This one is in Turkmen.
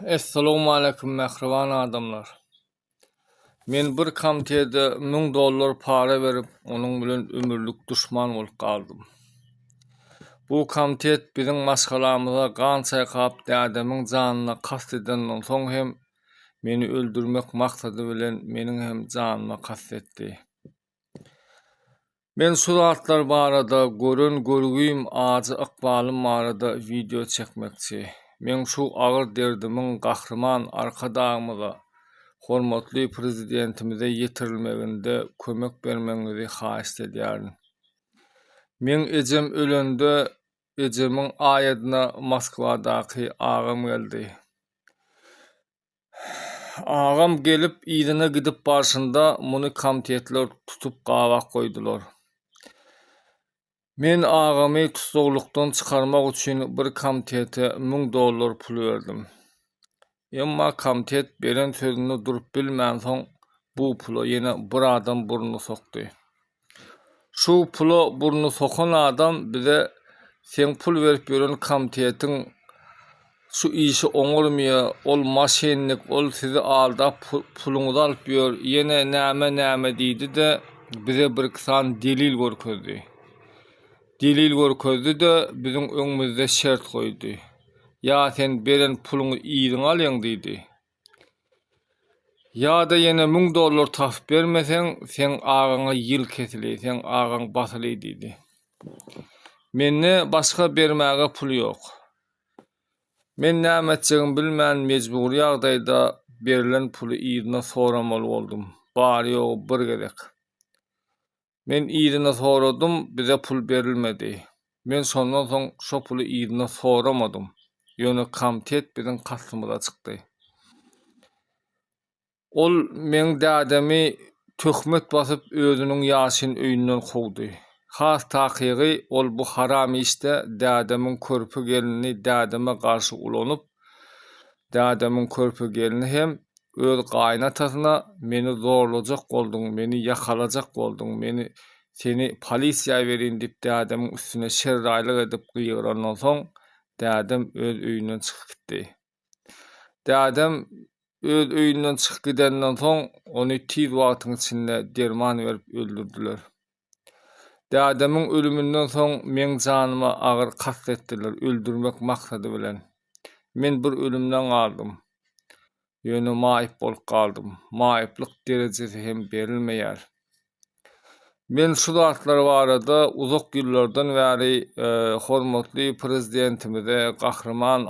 Assalamu alaikum mehriban adamlar. Men bir komitede $1000 para berip, onun bilen ömürlük düşman bolup kaldym. Bu komitet biziň maskalamyza gan çaýkap dädemiň janyna kast edenden soň hem meni öldürmek maksady bilen meniň hem janyma kast etdi. Men şu zatlar barada görün görgüýüm ajy ykbalym barada video çekmekçi. Men şu agyr derdimiň gahrman arkadagymyza, hormatly prezidentimize yetirilmeginde kömek bermeňizi haýyş edýärin. Men ejem ölende ejemiň aýadyna Moskwadaky agam geldi. Agam gelip ýerine gidip barşynda muny komitetler tutup gabak goýdular. Men agamy tutuklukdan çykarmak üçin bir komitete $1000 pul berdim. Emma komitet beren sözüne durup bilmän soň bu pula ýene bir adam burnu sokdy. Şu pula burnu sokan adam bize sen pul berip beren komitetiň şu işi oňurmya, ol maşenlik, ol sizi aldap puluňyzy alyp ýör, ýene näme diýdi de bize bir kısan delil görkezdi. Delil görkezdi de biziň öňümizde şert goýdy. Ya sen beren puluňy ýygyň alýaň diýdi. Ya da ýene $1000 tapyp bermeseň sen agaňa ýyl kesili, sen agaň basyly diýdi. Menne başga bermäge pul ýok. Men näme etjegimi bilmän mejburi ýagdaýda berilen puly ýygyna soramaly boldum. Bary ýogy bir gezek. Men ýygyna soradym, bize pul berilmedi. Men şondan soň şo puly ýygyna soramadym. Ýöne komitet biziň kastymyza çykdy. Ol men dädemi töhmet basyp özüniň ýaşyny öýünden howdy. Has takygy ol bu haram işte dädemiň körpü gelini dädeme garşy ulanyp, dädemiň körpü gelini hem öz gaýnatasyna meni zorlajak boldyň, meni ýakalajak boldyň, seni polisiýa berin diýip dädemiň üstüne şerraýlyk edip gyýrandan soň dädem öz öýünden çykyp gitdi. Dädem öz öýünden çykyp gidenden soň ony tiz wagtyň içinde derman berip öldürdiler. Dädemiň ölümünden soň men janyma agyr kast etdiler, öldürmek maksady bilen. Men bir ölümden galdym. Ýöne maýyp bolup kaldym. Maýyplyk derejesi hem berilmeýär. Men şu zatlar barada uzak ýyllardan bäri hormatly prezidentimize, gahrman